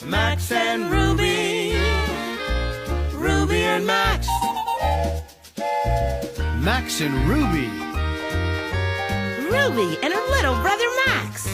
Max and Ruby. Ruby and Max. Max and Ruby. Ruby and her little brother Max.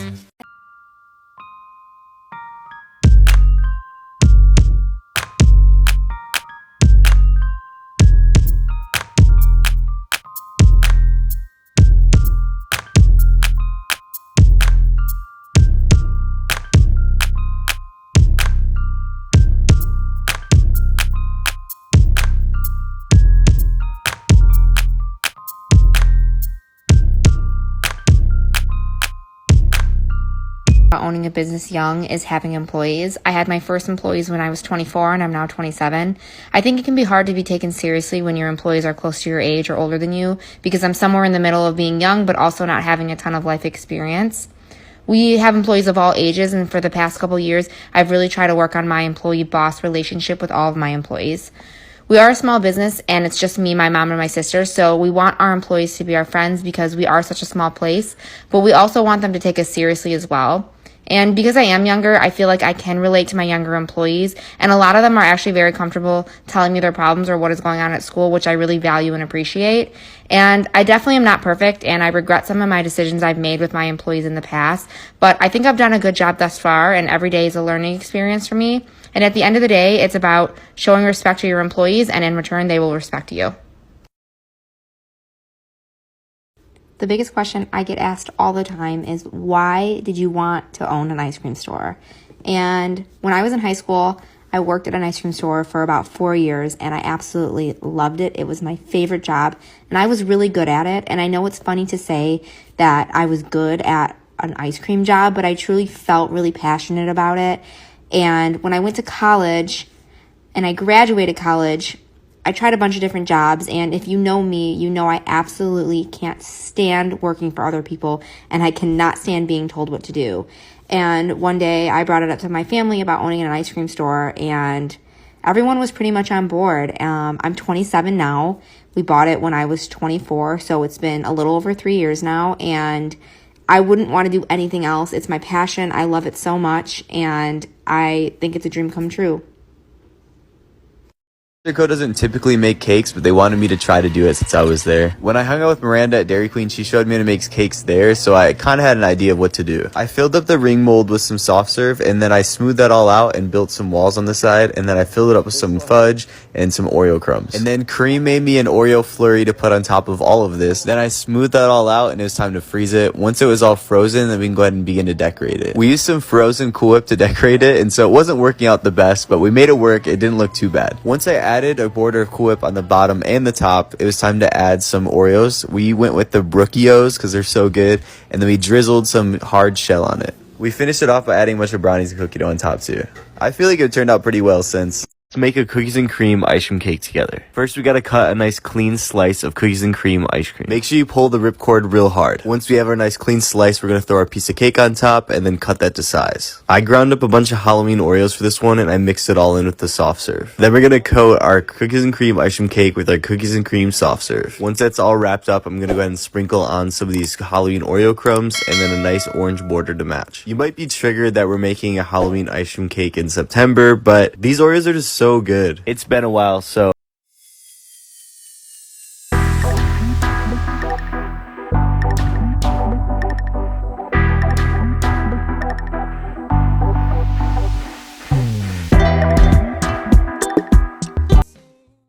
Owning a business young is having employees. I had my first employees when I was 24 and I'm now 27. I think it can be hard to be taken seriously when your employees are close to your age or older than you because I'm somewhere in the middle of being young but also not having a ton of life experience. We have employees of all ages, and for the past couple years, I've really tried to work on my employee-boss relationship with all of my employees. We are a small business, and it's just me, my mom, and my sister, so we want our employees to be our friends because we are such a small place, but we also want them to take us seriously as well. And because I am younger, I feel like I can relate to my younger employees, and a lot of them are actually very comfortable telling me their problems or what is going on at school, which I really value and appreciate. And I definitely am not perfect, and I regret some of my decisions I've made with my employees in the past, but I think I've done a good job thus far, and every day is a learning experience for me. And at the end of the day, it's about showing respect to your employees, and in return, they will respect you. The biggest question I get asked all the time is, why did you want to own an ice cream store? And when I was in high school, I worked at an ice cream store for about 4 years, and I absolutely loved it. It was my favorite job, and I was really good at it. And I know it's funny to say that I was good at an ice cream job, but I truly felt really passionate about it. And when I went to college and I graduated college, I tried a bunch of different jobs, and if you know me, you know I absolutely can't stand working for other people, and I cannot stand being told what to do. And one day I brought it up to my family about owning an ice cream store, and everyone was pretty much on board. I'm 27 now. We bought it when I was 24, so it's been a little over 3 years now, and I wouldn't want to do anything else. It's my passion. I love it so much, and I think it's a dream come true. Mexico doesn't typically make cakes, but they wanted me to try to do it since I was there. When I hung out with Miranda at Dairy Queen, she showed me how to make cakes there, so I kind of had an idea of what to do. I filled up the ring mold with some soft serve, and then I smoothed that all out and built some walls on the side, and then I filled it up with some fudge and some Oreo crumbs. And then Kareem made me an Oreo flurry to put on top of all of this. Then I smoothed that all out, and it was time to freeze it. Once it was all frozen, then we can go ahead and begin to decorate it. We used some frozen Cool Whip to decorate it, and so it wasn't working out the best, but we made it work. It didn't look too bad. Once I added a border of Cool Whip on the bottom and the top, it was time to add some Oreos. We went with the Brookios because they're so good, and then we drizzled some hard shell on it. We finished it off by adding a bunch of brownies and cookie dough on top too. I feel like it turned out pretty well since. Let's make a cookies and cream ice cream cake together. First, we gotta cut a nice clean slice of cookies and cream ice cream. Make sure you pull the ripcord real hard. Once we have our nice clean slice, we're gonna throw our piece of cake on top and then cut that to size. I ground up a bunch of Halloween Oreos for this one, and I mixed it all in with the soft serve. Then we're gonna coat our cookies and cream ice cream cake with our cookies and cream soft serve. Once that's all wrapped up, I'm gonna go ahead and sprinkle on some of these Halloween Oreo crumbs and then a nice orange border to match. You might be triggered that we're making a Halloween ice cream cake in September, but these Oreos are just so good. It's been a while, so